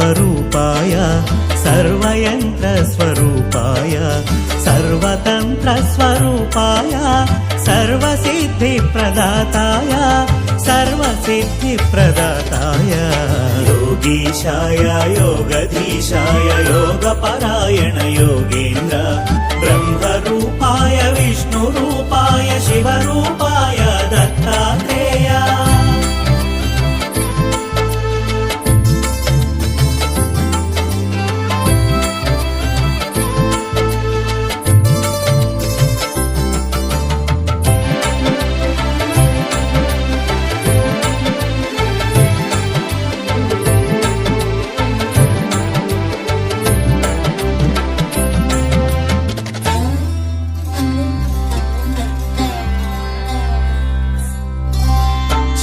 सर्वस्वरूपाय सर्वयन्त्रस्वरूपाय सर्वतन्त्रस्वरूपाय सर्वसिद्धिप्रदाताय सर्वसिद्धिप्रदाताय योगीशाय योगधीशाय योगपरायण योगेन्द्र ब्रह्मरूपाय विष्णुरूपाय शिवरूपाय दत्तात्रेय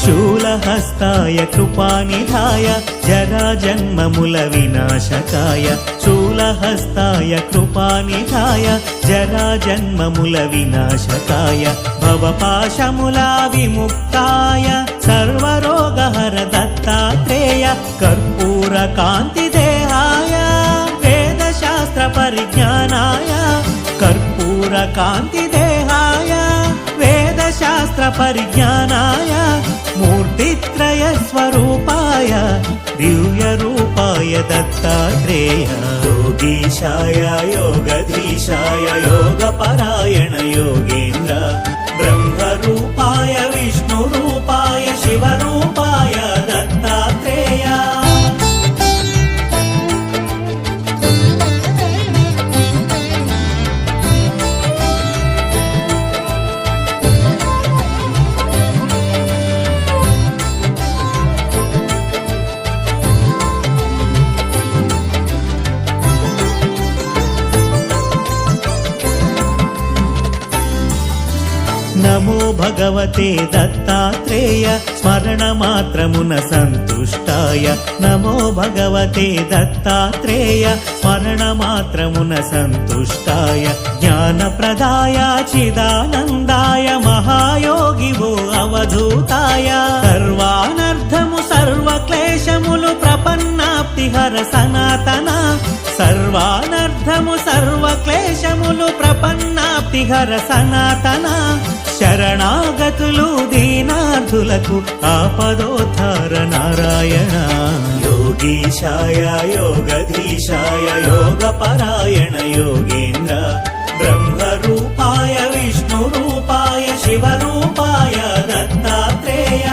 शूलहस्ताय कृपानिधाय जराजन्ममुल विनाशकाय शूलहस्ताय कृपानिधाय जराजन्ममुल विनाशकाय भवपाशमुला विमुक्ताय सर्वरोगहर दत्तात्रेय कर्पूरकान्तिदेहाय वेदशास्त्र परिज्ञानाय कर्पूरकान्तिदेहाय वेदशास्त्र परिज्ञानाय मूर्तित्रय स्वरूपाय दिव्यरूपाय दत्तात्रेय योगीशाय योगधीशाय योगपरायण योगेन्द्र ब्रह्मरूपाय विष्णुरूपाय शिवरूपाय दत्तात्रेय नमो भगवते दत्तात्रेय स्मरणमात्रमुन सन्तुष्टाय नमो भगवते दत्तात्रेय स्मरणमात्रमुन सन्तुष्टाय ज्ञानप्रदाय चिदानन्दाय महायोगी वो अवधूताय सर्वानर्थमु सर्वक्लेशमुलु प्रपन्नाप्तिहर सनातन सर्वानर्थमु सर्वक्लेशमुलु प्रपन्नाप्तिहर सनातन शरणागतुलु दीनार्थुలకు आपदोद्धार नारायण योगीशाय योगधीशाय योगपरायण योगेन्द्र ब्रह्मरूपाय विष्णुरूपाय शिवरूपाय दत्तात्रेय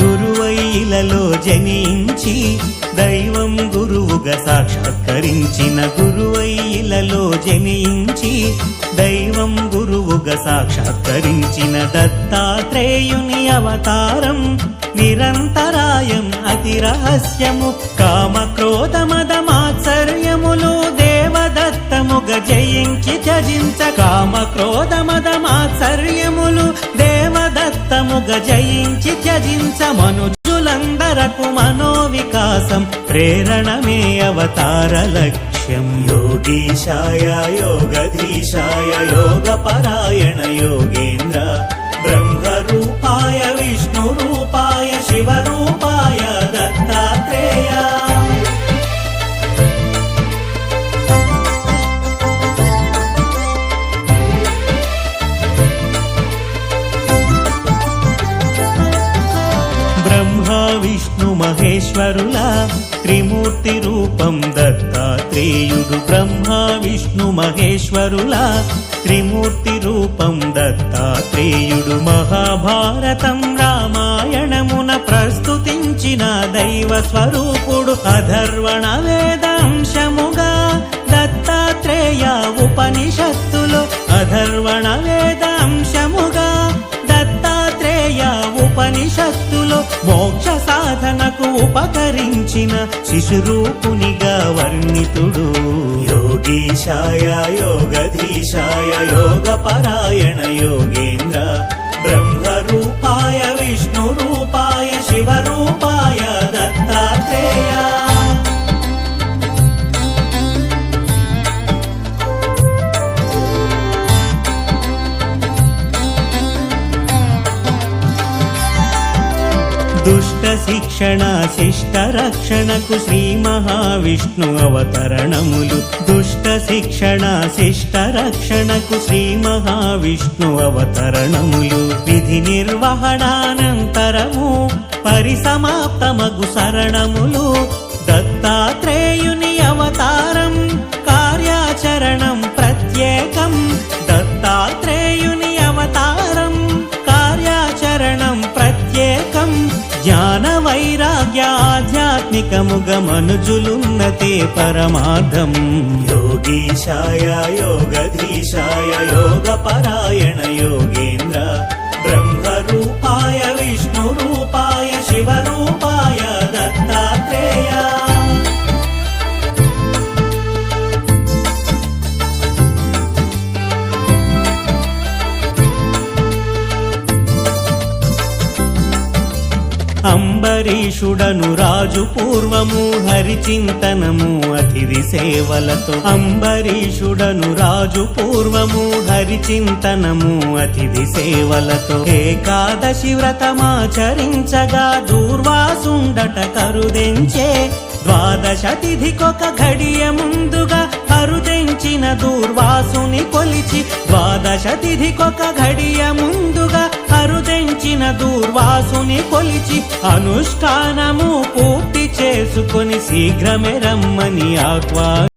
గురువైలలో జనించి దైవం గురువుగా సాక్షాత్కరించిన గురువైలలో జనించి దైవం గురువుగా సాక్షాత్కరించిన దత్తాత్రేయుని అవతారం నిరంతరాయం అతి రహస్యము కామక్రోధ మద మాత్సర్యములు దేవదత్తముగ జయించి త్యజించ కామక్రోధ మద మాత్సర్యములు దేవదత్తముగ జయించి త్యజించ మనుజులందరకు మనోవికాసం ప్రేరణమే అవతార లక్ష్యం योगीशाय योगधीशाय योगपरायण योगेन्द्र ब्रह्मरूपाय विष्णुरूपाय शिवरूपाय दत्तात्रेय ब्रह्मा विष्णु महेश्वरुला त्रिमूर्ति रूपं दत्तात्रेयुडु ब्रह्मा विष्णु महेश्वरुला त्रिमूर्ति रूपं दत्तात्रेयुडु महाभारतं रामायणमुन प्रस्तुतिंచిన దైవ స్వరూపుడు అధర్వణ వేదాంశముగా దత్తాత్రేయ ఉపనిషత్తులు అధర్వణ వేదాంశముగా దత్తాత్రేయ ఉపనిషత్తులు మోక్ష సాధనకు ఉపకరించిన శిశురూపునిగా వర్ణితుడు योगीशाय योगधीशाय योगपरायण योगेन्द्र ब्रह्मरूपाय विष्णुरूपाय शिवरूपाय దుష్ట శిక్షణ శిష్ట రక్షణకు శ్రీ మహావిష్ణు అవతరణములు దుష్ట శిక్షణ శిష్ట రక్షణకు శ్రీ మహావిష్ణు అవతరణములు విధి నిర్వహణానంతరము పరిసమాప్తమగు శరణములు దత్తాత్రేయుని అవతారం కార్యాచరణం ప్రత్యేకం దత్తాత్రేయుని అవతారం కార్యాచరణం ప్రత్యేకం జ్ఞాన వైరాగ్య ఆధ్యాత్మికముగ మనుజులున్నతే పరమార్థం యోగీశాయ యోగధీశాయ యోగపరాయణ యోగేంద్ర బ్రహ్మరూపాయ విష్ణురూపాయ శివరూపాయ దత్తాత్రేయ అంబరీషుడను రాజు పూర్వము హరిచింతనము అతిథి సేవలతో అంబరీషుడను రాజు పూర్వము హరిచింతనము అతిథి సేవలతో ఏకాదశి వ్రతమాచరించగా దూర్వాసుండట కరుదెంచే ద్వాదశ తిథికొక ఘడియ ముందుగా కరుదెంచిన దూర్వాసుని కొలిచి ద్వాదశ తిథికొక ఘడియ ముందుగా కరుదెంచిన దూర్వాసుని కొలిచి అనుష్ఠానము పూర్తి చేసుకొని శీఘ్రమే రమ్మని ఆహ్వానించారు